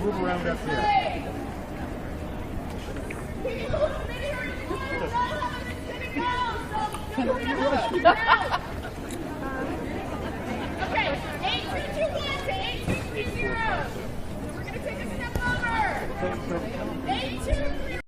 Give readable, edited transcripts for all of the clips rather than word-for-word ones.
move around up here. Okay, 8-3-2-1 to 8-3-3-0. We're going to take a step over. 8-2-3.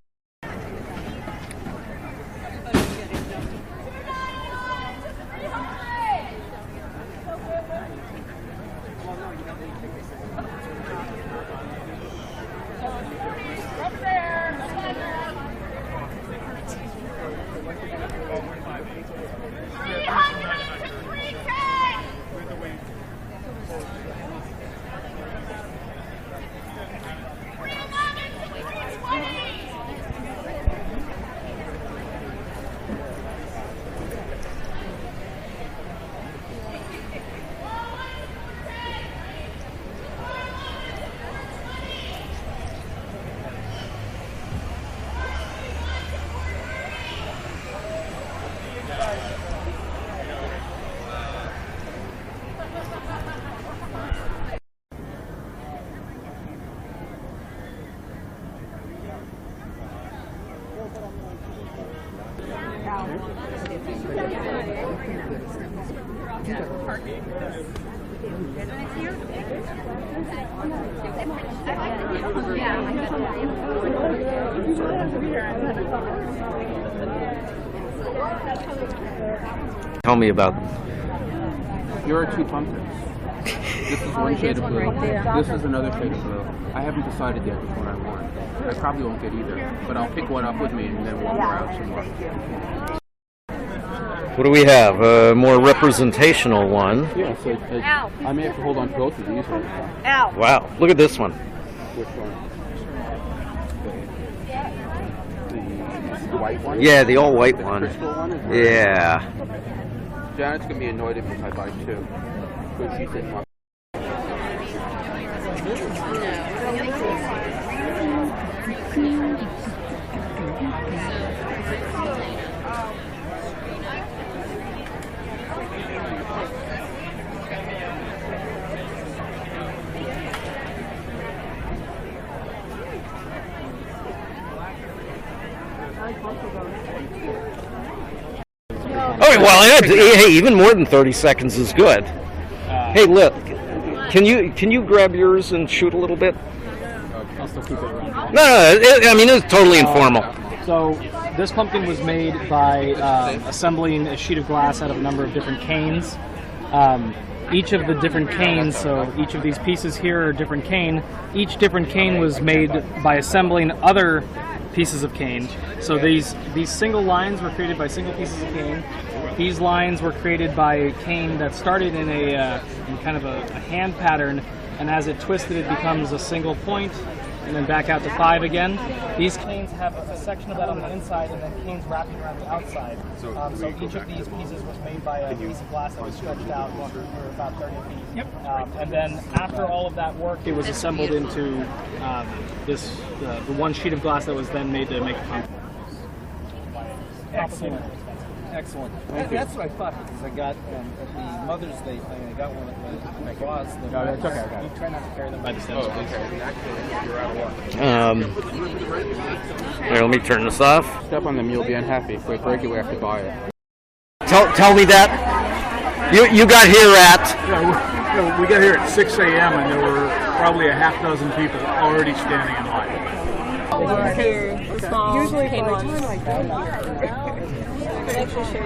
Tell me about them. Here are two pumpkins. This is one shade of blue. Right, this is another shade of blue. I haven't decided yet which one I want. I probably won't get either, but I'll pick one up with me and then walk around some more. What do we have? A more representational one. Yeah, so I may have to hold on to both of these right now. Ow. Wow, look at this one. Which one? The white one? Yeah, the all white one. Crystal one? Yeah. Janet's going to be annoyed if I buy two. But she said one. Oh well, hey, even more than 30 seconds is good. Hey, Lit, can you grab yours and shoot a little bit? I'll still keep it around. No, I mean it's totally informal. So this pumpkin was made by assembling a sheet of glass out of a number of different canes. Each of the different canes, so each of these pieces here are a different cane. Each different cane was made by assembling other pieces of cane. So these single lines were created by single pieces of cane. These lines were created by a cane that started in in kind of a hand pattern, and as it twisted, it becomes a single point, and then back out to 5 again. These canes have a section of that on the inside, and then canes wrapping around the outside. So each of these pieces was made by a piece of glass that was stretched out for about 30 feet. Yep. And then after all of that work, it was assembled into the one sheet of glass that was then made to make a pumpkin. Excellent. Excellent. That's what I thought, because I got at the Mother's Day thing, I got one of my claws. No, that's okay. You try not to carry them by the stems. Here, let me turn this off. Step on them, you'll be unhappy. If we break it, we have to buy it. Tell me that. You got here at... Yeah, we got here at 6 a.m. and there were probably a half dozen people already standing in line. Usually cane ones.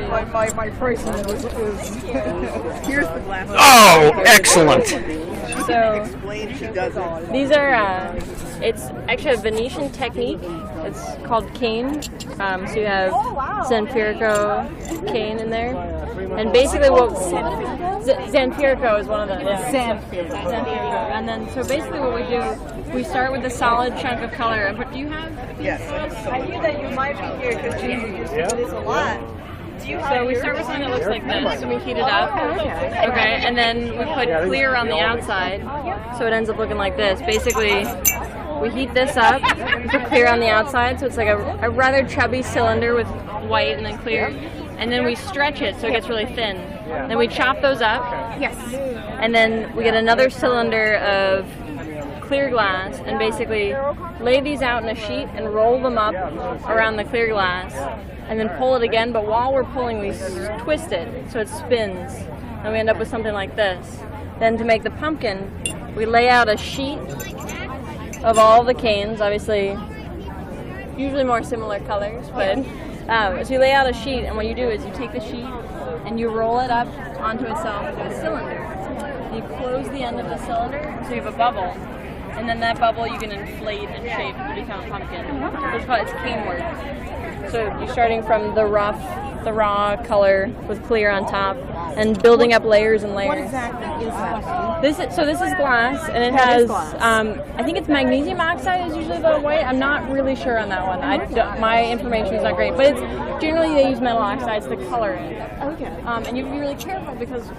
My pricing was here's the glass. Oh, excellent. So these are it's actually a Venetian technique. It's called cane. So you have Zanfirico cane in there, and basically what Zanfirico is one of the Zanfirico. And then so basically what we do, we start with a solid chunk of color. But do you have? Yes. I knew that you might be here because it's a lot. So we start with something that looks like this, and we heat it up. Okay, and then we put clear on the outside, so it ends up looking like this. Basically, we heat this up, we put clear on the outside, so it's like a rather chubby cylinder with white and then clear. And then we stretch it so it gets really thin. Then we chop those up. Yes. And then we get another cylinder of clear glass and basically lay these out in a sheet and roll them up around the clear glass and then pull it again, but while we're pulling we twist it so it spins and we end up with something like this. Then to make the pumpkin, we lay out a sheet of all the canes, obviously usually more similar colors, but so you lay out a sheet, and what you do is you take the sheet and you roll it up onto itself into a cylinder. You close the end of the cylinder so you have a bubble, and then that bubble you can inflate and shape to become a pumpkin. It's cane work. So you're starting from the raw color with clear on top, and building up layers and layers. What exactly is that? This is glass, and it has I think it's magnesium oxide is usually the white. I'm not really sure on that one. My information is not great, but it's generally they use metal oxides to color it. Okay. And you have to be really careful because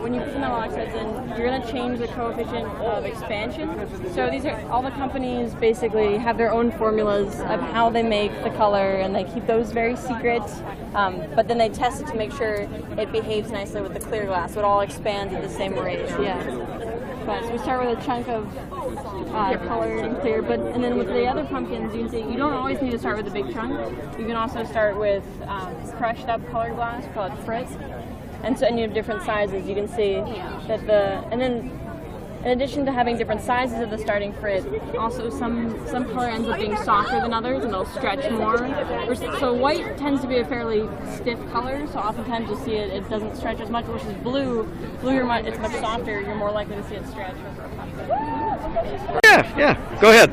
when you put the metal oxides in, you're going to change the coefficient of expansion. So these are all the companies basically have their own formulas of how they make the color, and they keep those very secret. But then they test it to make sure it behaves nicely with the clear glass, so it all expands at the same rate. Yeah. So we start with a chunk of color and clear, and then with the other pumpkins, you can see you don't always need to start with a big chunk. You can also start with crushed up colored glass, called frit, and you have different sizes. You can see that and then in addition to having different sizes of the starting frit, also some color ends up being softer than others, and they'll stretch more. So white tends to be a fairly stiff color, so oftentimes you'll see it doesn't stretch as much, versus blue it's much softer, you're more likely to see it stretch. Yeah, go ahead.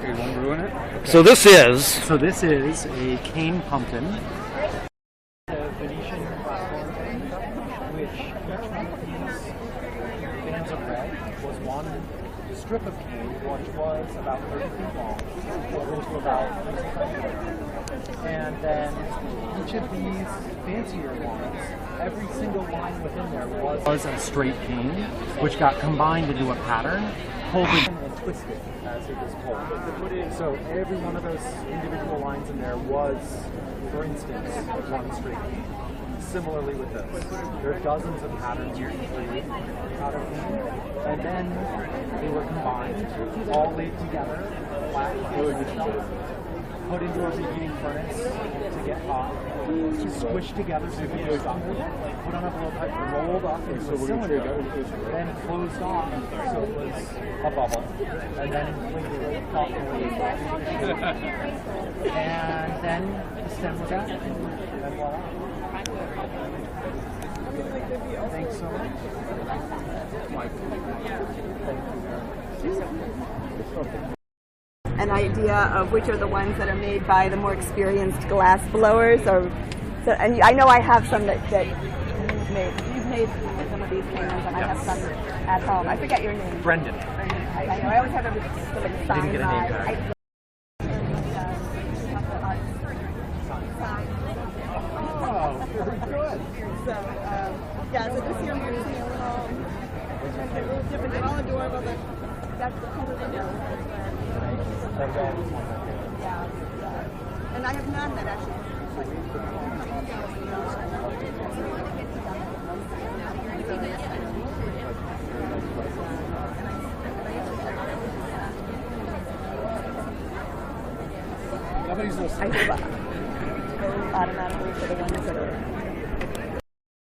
So this is a cane pumpkin. Strip of cane, which was about 30 feet long, into about 50 feet. And then each of these fancier ones, every single line within there was a straight cane, which got combined into a pattern, pulled in and twisted as it was pulled. So every one of those individual lines in there was, for instance, one straight cane. Similarly with this, there are dozens of patterns you can create out of cane, and then they were combined, all laid together, flat, put into a reheating furnace to get hot, squished together so you can go softer, put on a blowpipe, rolled up into a cylinder, then closed off so it was a bubble, and then inflated thoughtfully, and then the stem was out, and voila. Thanks so much. An idea of which are the ones that are made by the more experienced glass blowers, and I know I have some that you've made. You've made some of these cans, and I have some at home. I forget your name. Brendan. I always have somebody sign Didn't get a name tag. Very good. So, so this year we're using a little different. They're all adorable, but that's the color they do. And I have none that actually. Nobody's listening. I do automatically for the ones that are.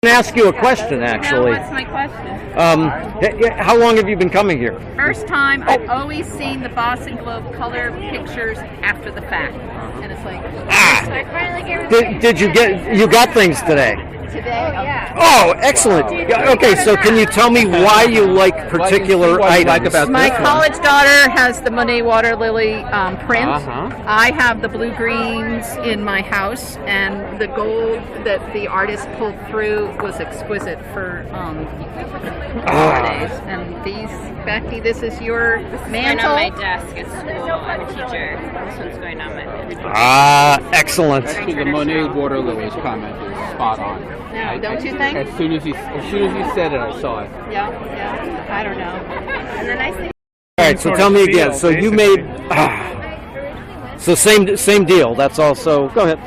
I can ask you a question, actually. What's my question? How long have you been coming here? First time. I've always seen the Boston Globe color pictures after the fact, and it's like, so I finally Did you got things today? today. Yeah. Oh, excellent. Okay, so can you tell me why you like particular items? My college daughter has the Monet water lily print. I have the blue greens in my house, and the gold that the artist pulled through was exquisite for holidays. And these, Becky, this is your mantle. On my desk at school. I'm a teacher. This one's going on my desk. Excellent. Actually, the Monet water lilies comment is spot on. Yeah, don't you think? As soon as you said it, I saw it. Yeah. I don't know. And the nice thing. All right, so tell me again. So you made. So same deal. That's also. Go ahead.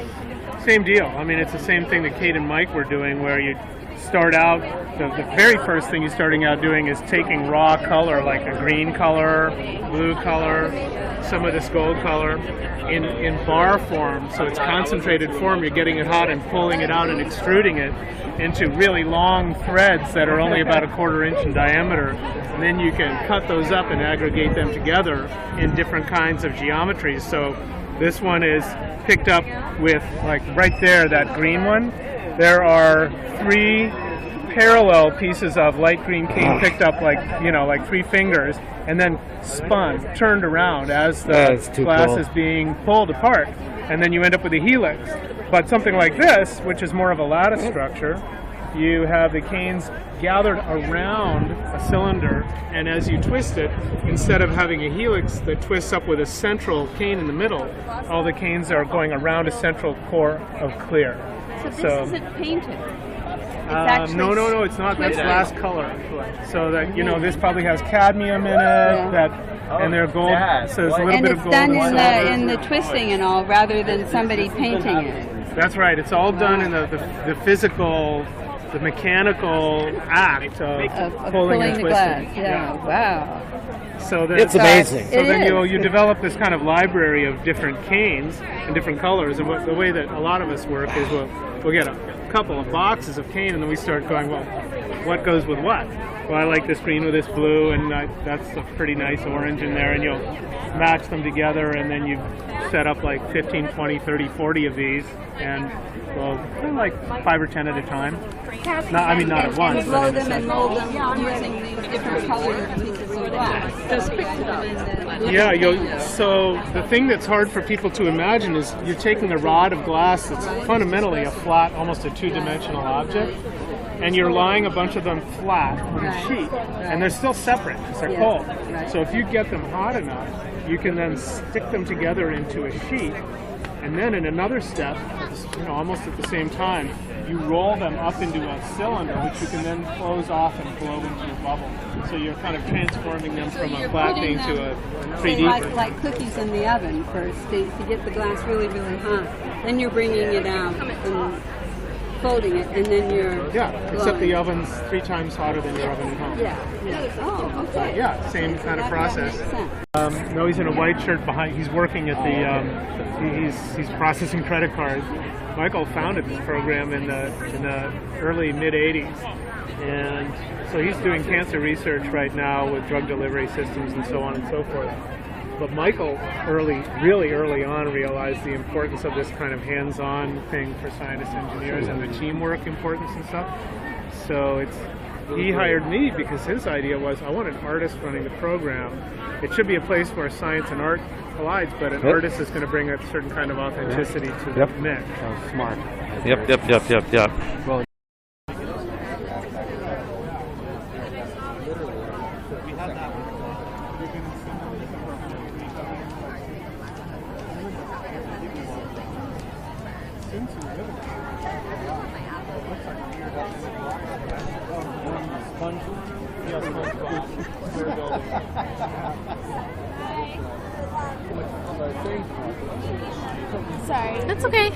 Same deal. I mean, it's the same thing that Kate and Mike were doing, where you start out, the very first thing you're starting out doing is taking raw color, like a green color, blue color, some of this gold color, in bar form, so it's concentrated form. You're getting it hot and pulling it out and extruding it into really long threads that are only about 1/4 inch in diameter. And then you can cut those up and aggregate them together in different kinds of geometries. So this one is picked up with, like right there, that green one. There are 3 parallel pieces of light green cane picked up like 3 fingers, and then spun, turned around as the glass is being pulled apart, and then you end up with a helix. But something like this, which is more of a lattice structure, you have the canes gathered around a cylinder, and as you twist it, instead of having a helix that twists up with a central cane in the middle, all the canes are going around a central core of clear. So this isn't painted. No, it's not. That's last color. So that this probably has cadmium in it. And they're gold. So there's a little bit of gold. And it's done in the twisting and all, rather than somebody painting it. That's right. It's all done in the physical, the mechanical act of pulling and twisting. Glass. Yeah. Wow. So it's amazing. So then you develop this kind of library of different canes and different colors. And the way that a lot of us work is we'll get a couple of boxes of cane, and then we start going, well, what goes with what? Well, I like this green with this blue, and that's a pretty nice orange in there, and you'll match them together, and then you set up like 15, 20, 30, 40 of these, and well, like 5 or 10 at a time. Not at once. And blow them and mold them using these different colored pieces of glass. Yeah, so the thing that's hard for people to imagine is you're taking a rod of glass that's fundamentally a flat, almost a 2-dimensional object, and you're lying a bunch of them flat on a sheet, and they're still separate because they're cold. So if you get them hot enough, you can then stick them together into a sheet, and then in another step, almost at the same time, you roll them up into a cylinder, which you can then close off and blow into a bubble. So you're kind of transforming them from a flat thing to a 3D. Like cookies in the oven first, to get the glass really, really hot. Then you're bringing it out and folding it, and then you're except the oven's 3 times hotter than your oven at home. Oh, okay. Same kind of process. No, he's in a white shirt behind. He's working at the. He's processing credit cards. Michael founded this program in the early mid '80s, and so he's doing cancer research right now with drug delivery systems and so on and so forth. But Michael really early on realized the importance of this kind of hands-on thing for scientists, engineers, and the teamwork importance and stuff. So he hired me because his idea was, I want an artist running the program. It should be a place where science and art collides, but an artist is going to bring a certain kind of authenticity to the mix. Oh, smart. Yep. Well, Sorry. That's okay.